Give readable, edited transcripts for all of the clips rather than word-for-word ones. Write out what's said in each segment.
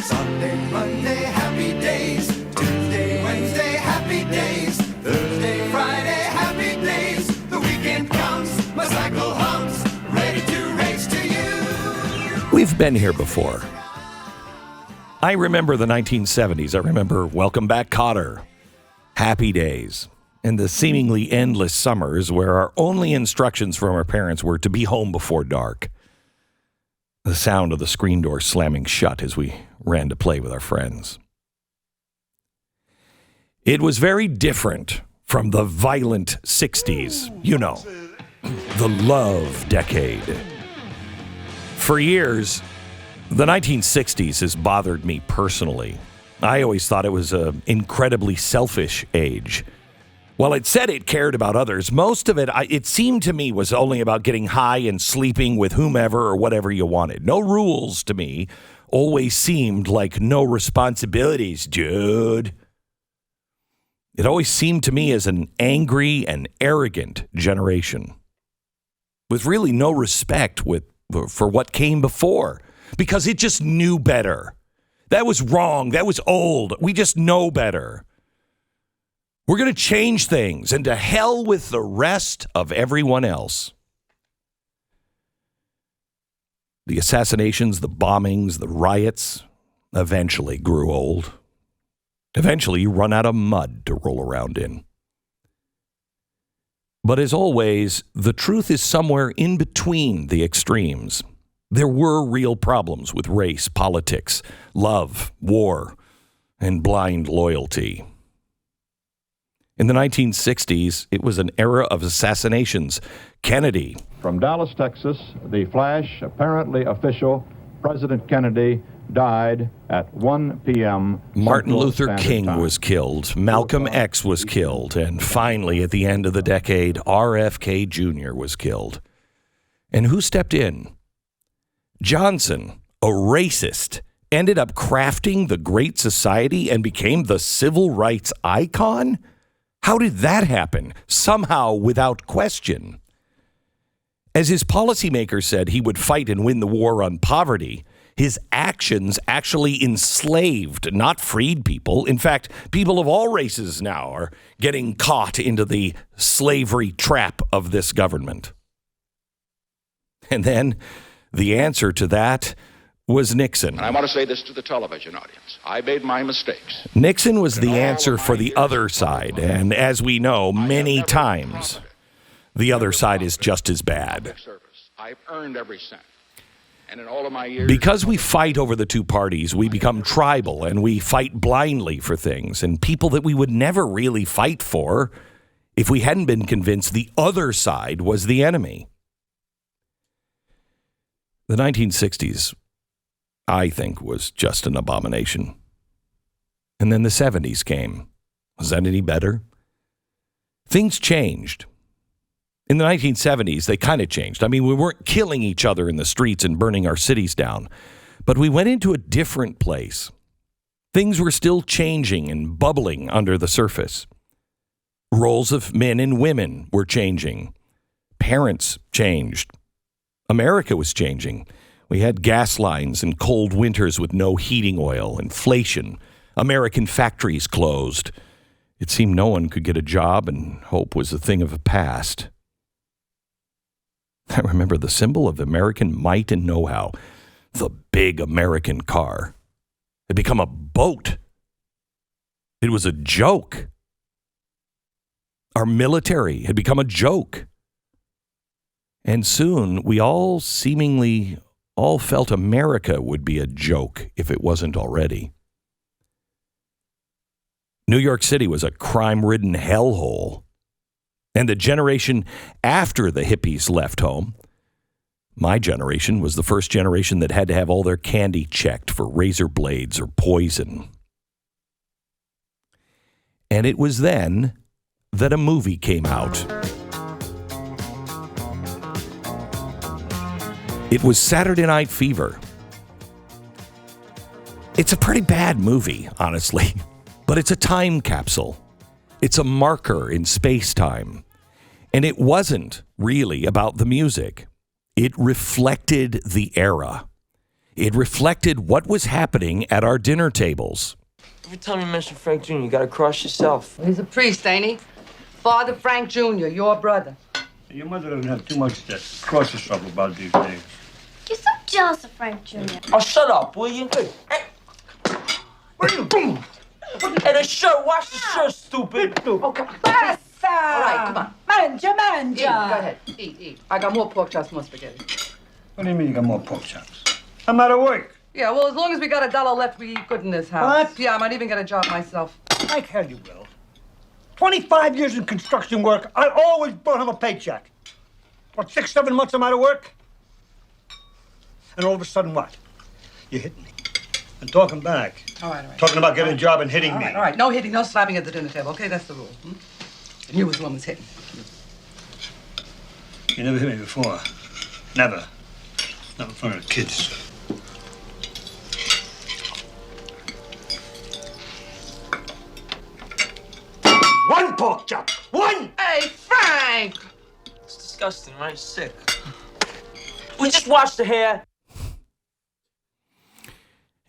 Sunday, Monday, happy days. Tuesday, Wednesday, happy days. Thursday, Friday, happy days. The weekend comes, my cycle hums, ready to race to you. We've been here before. I remember the 1970s. I remember Welcome Back, Kotter, Happy Days, and the seemingly endless summers where our only instructions from our parents were to be home before dark. The sound of the screen door slamming shut as we ran to play with our friends. It was very different from the violent 60s, you know, the love decade. For years, the 1960s has bothered me personally. I always thought it was an incredibly selfish age. While it said it cared about others, most of it seemed to me, was only about getting high and sleeping with whomever or whatever you wanted. No rules to me. Always seemed like no responsibilities, dude. It always seemed to me as an angry and arrogant generation with really no respect for what came before, because it just knew better. That was wrong. That was old. We just know better. We're going to change things, and to hell with the rest of everyone else. The assassinations, the bombings, the riots eventually grew old. Eventually, you run out of mud to roll around in. But as always, the truth is somewhere in between the extremes. There were real problems with race, politics, love, war, and blind loyalty. In the 1960s, it was an era of assassinations. Kennedy. From Dallas, Texas, the flash, apparently official, President Kennedy died at 1 p.m. Martin Central Luther Standard King Time. was killed. Malcolm X was killed. And finally, at the end of the decade, RFK Jr. was killed. And who stepped in? Johnson, a racist, ended up crafting the Great Society and became the civil rights icon? How did that happen? Somehow, without question. As his policymakers said he would fight and win the war on poverty, his actions actually enslaved, not freed people. In fact, people of all races now are getting caught into the slavery trap of this government. And then the answer to that was Nixon. And I want to say this to the television audience. I made my mistakes. Nixon was the answer for the other side. And as we know, many times, the other side is just as bad. I've earned every cent. And in all of my years, Because we fight over the two parties, we become tribal and we fight blindly for things. And people that we would never really fight for if we hadn't been convinced the other side was the enemy. The 1960s, I think, was just an abomination. And then the 70s came. Was that any better? Things changed. In the 1970s, they kind of changed. I mean, we weren't killing each other in the streets and burning our cities down, but we went into a different place. Things were still changing and bubbling under the surface. Roles of men and women were changing. Parents changed. America was changing. We had gas lines and cold winters with no heating oil, inflation. American factories closed. It seemed no one could get a job, and hope was a thing of the past. I remember the symbol of American might and know-how, the big American car, had become a boat. It was a joke. Our military had become a joke. And soon, we all felt America would be a joke if it wasn't already. New York City was a crime-ridden hellhole. And the generation after the hippies left home, my generation was the first generation that had to have all their candy checked for razor blades or poison. And it was then that a movie came out. It was Saturday Night Fever. It's a pretty bad movie, honestly, but it's a time capsule. It's a marker in space-time. And it wasn't really about the music. It reflected the era. It reflected what was happening at our dinner tables. Every time you mention Frank Jr., you gotta cross yourself. He's a priest, ain't he? Father Frank Jr., your brother. Your mother doesn't have too much to cross herself about these days. You're so jealous of Frank Jr. Oh, shut up, will you? Hey, What are you doing? hey, the shirt, wash the shirt, stupid. Oh, come on. Basta! All right, come on. Mangia, mangia. Eat, go ahead. Eat. I got more pork chops, more spaghetti. What do you mean you got more pork chops? I'm out of work. Yeah, well, as long as we got $1 left, we eat good in this house. What? Yeah, I might even get a job myself. Like hell you will. 25 years in construction work, I always brought him a paycheck. What, 6, 7 months I'm out of work? And all of a sudden, what? You hit me. And talking back. All right. Talking about getting a job and hitting All me. right. No hitting, no slapping at the dinner table. Okay, that's the rule. And you was the one who's hitting. You never hit me before. Never. Not in front of the kids. One pork chop! One! Hey, Frank! It's disgusting, right? Sick. We just washed the hair.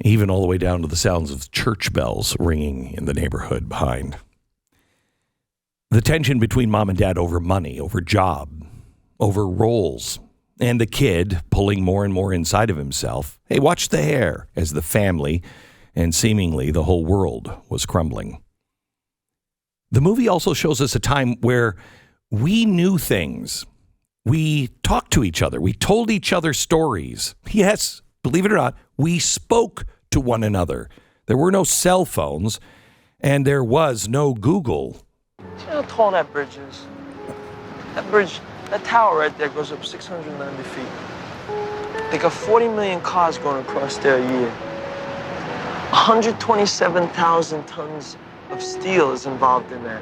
Even all the way down to the sounds of church bells ringing in the neighborhood behind. The tension between mom and dad over money, over job, over roles, and the kid pulling more and more inside of himself. Hey, watch the hair, as the family and seemingly the whole world was crumbling. The movie also shows us a time where we knew things. We talked to each other. We told each other stories. Yes, believe it or not, we spoke to one another. There were no cell phones, and there was no Google. Do you know how tall that bridge is? That bridge, that tower right there goes up 690 feet. They got 40 million cars going across there a year. 127,000 tons of steel is involved in that.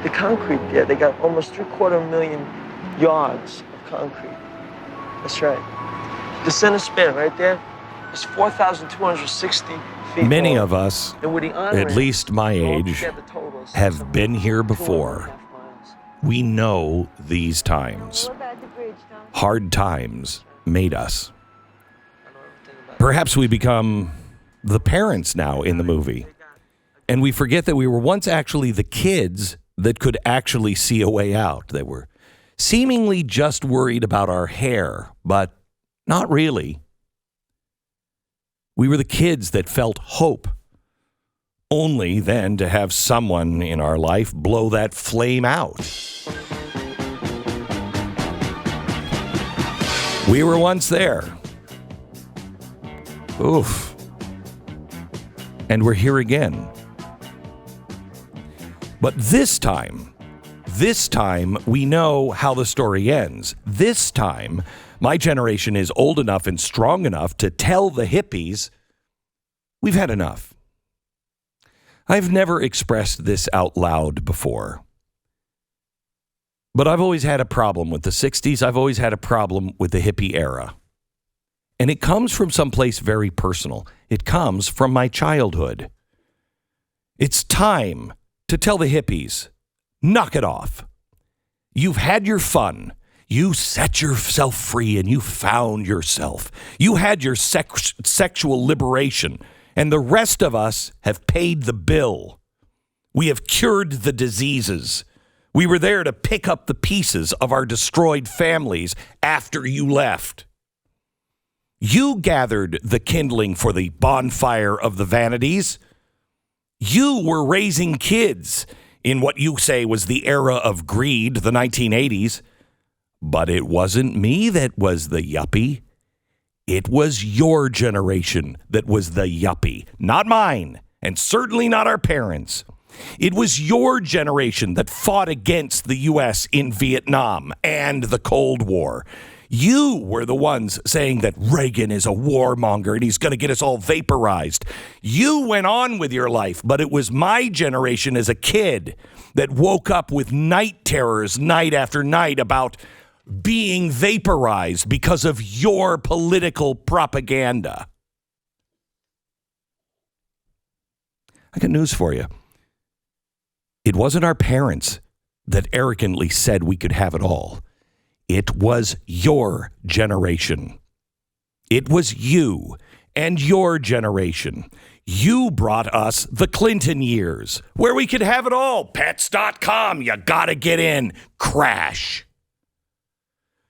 The concrete there, they got almost 750,000 yards of concrete. That's right. The center span right there is 4,260 feet. Many long. of us, And with the at least my age, have been here before. We know these times. Hard times made us. Perhaps we become the parents now in the movie. And we forget that we were once actually the kids that could actually see a way out. They were seemingly just worried about our hair, but not really. We were the kids that felt hope, only then to have someone in our life blow that flame out. We were once there. Oof. And we're here again. But this time, we know how the story ends. This time, my generation is old enough and strong enough to tell the hippies, we've had enough. I've never expressed this out loud before. But I've always had a problem with the 60s. I've always had a problem with the hippie era. And it comes from someplace very personal. It comes from my childhood. It's time to tell the hippies, knock it off. You've had your fun. You set yourself free and you found yourself. You had your sexual liberation, and the rest of us have paid the bill. We have cured the diseases. We were there to pick up the pieces of our destroyed families after you left. You gathered the kindling for the bonfire of the vanities. You were raising kids in what you say was the era of greed, the 1980s. But it wasn't me that was the yuppie. It was your generation that was the yuppie, not mine, and certainly not our parents. It was your generation that fought against the U.S. in Vietnam and the Cold War. You were the ones saying that Reagan is a warmonger and he's going to get us all vaporized. You went on with your life, but it was my generation as a kid that woke up with night terrors night after night about being vaporized because of your political propaganda. I got news for you. It wasn't our parents that arrogantly said we could have it all. It was your generation. It was you and your generation. You brought us the Clinton years, where we could have it all. Pets.com, you gotta get in. Crash.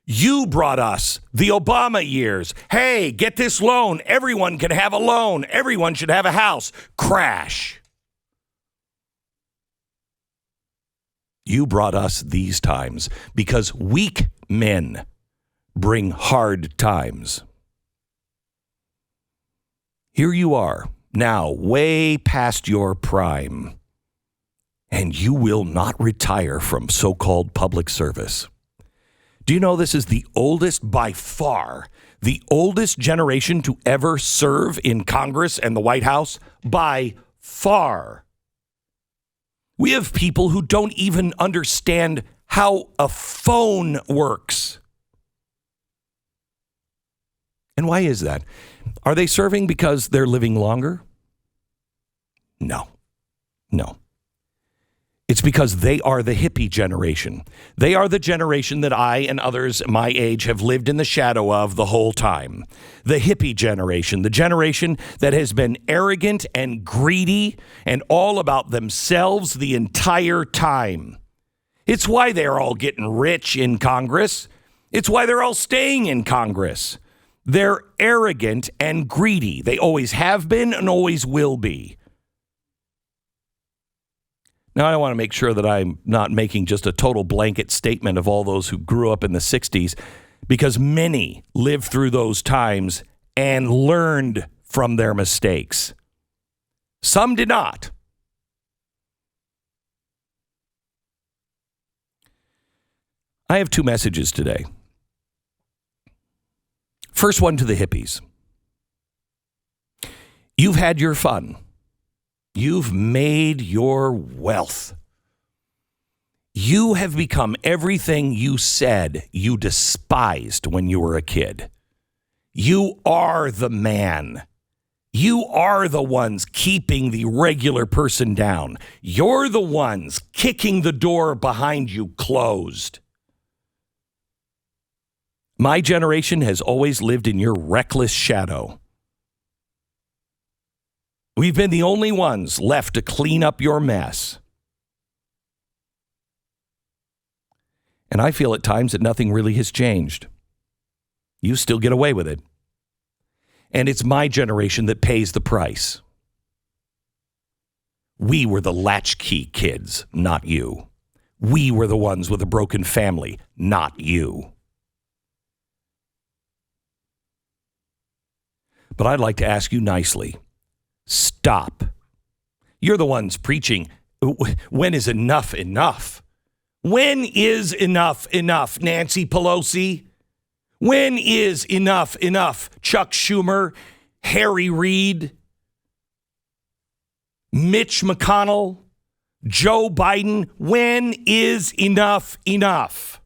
You brought us the Obama years. Hey, get this loan. Everyone can have a loan. Everyone should have a house. Crash. You brought us these times because weak men bring hard times. Here you are, now way past your prime, and you will not retire from so-called public service. Do you know this is the oldest, by far, the oldest generation to ever serve in Congress and the White House? By far. We have people who don't even understand how a phone works. And why is that? Are they serving because they're living longer? No. It's because they are the hippie generation. They are the generation that I and others my age have lived in the shadow of the whole time. The hippie generation, the generation that has been arrogant and greedy and all about themselves the entire time. It's why they're all getting rich in Congress. It's why they're all staying in Congress. They're arrogant and greedy. They always have been and always will be. Now, I want to make sure that I'm not making just a total blanket statement of all those who grew up in the 60s, because many lived through those times and learned from their mistakes. Some did not. I have two messages today. First one to the hippies. You've had your fun. You've made your wealth. You have become everything you said you despised when you were a kid. You are the man. You are the ones keeping the regular person down. You're the ones kicking the door behind you closed. My generation has always lived in your reckless shadow. We've been the only ones left to clean up your mess. And I feel at times that nothing really has changed. You still get away with it. And it's my generation that pays the price. We were the latchkey kids, not you. We were the ones with a broken family, not you. But I'd like to ask you nicely. Stop. You're the ones preaching, when is enough enough? When is enough enough, Nancy Pelosi? When is enough enough, Chuck Schumer, Harry Reid, Mitch McConnell, Joe Biden? When is enough enough?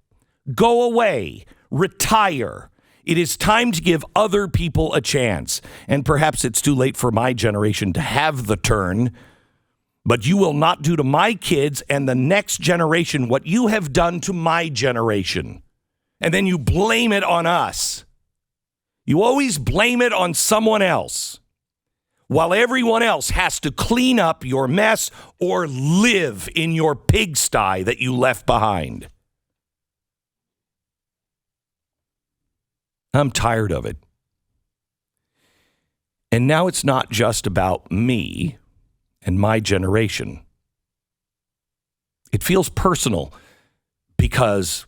Go away. Retire. It is time to give other people a chance. And perhaps it's too late for my generation to have the turn. But you will not do to my kids and the next generation what you have done to my generation. And then you blame it on us. You always blame it on someone else, while everyone else has to clean up your mess or live in your pigsty that you left behind. I'm tired of it. And now it's not just about me and my generation. It feels personal because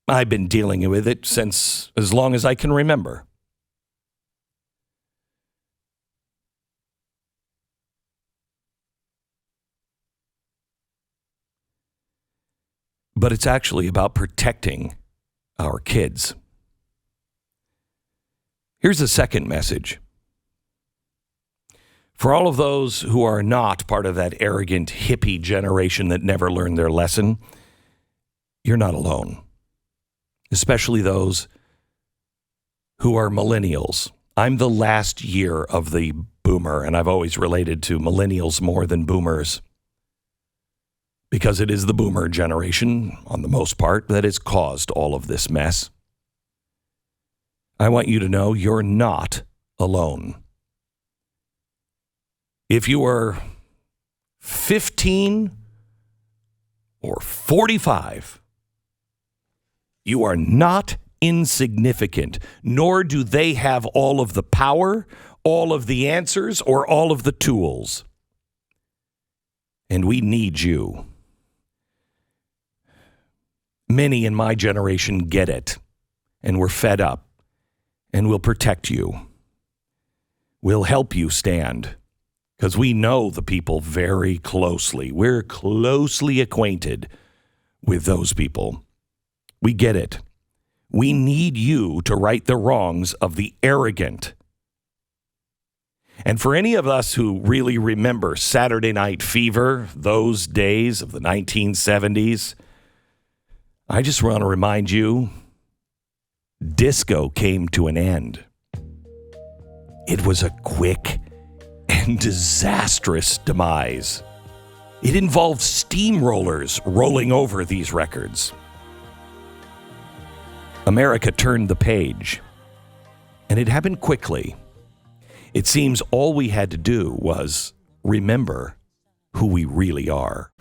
I've been dealing with it since as long as I can remember. But it's actually about protecting our kids. Here's the second message. For all of those who are not part of that arrogant hippie generation that never learned their lesson, you're not alone. Especially those who are millennials. I'm the last year of the boomer, and I've always related to millennials more than boomers, because it is the boomer generation, on the most part, that has caused all of this mess. I want you to know you're not alone. If you are 15 or 45, you are not insignificant, nor do they have all of the power, all of the answers, or all of the tools. And we need you. Many in my generation get it, and we're fed up, and we'll protect you. We'll help you stand, because we know the people very closely. We're closely acquainted with those people. We get it. We need you to right the wrongs of the arrogant. And for any of us who really remember Saturday Night Fever, those days of the 1970s, I just want to remind you, disco came to an end. It was a quick and disastrous demise. It involved steamrollers rolling over these records. America turned the page, and it happened quickly. It seems all we had to do was remember who we really are.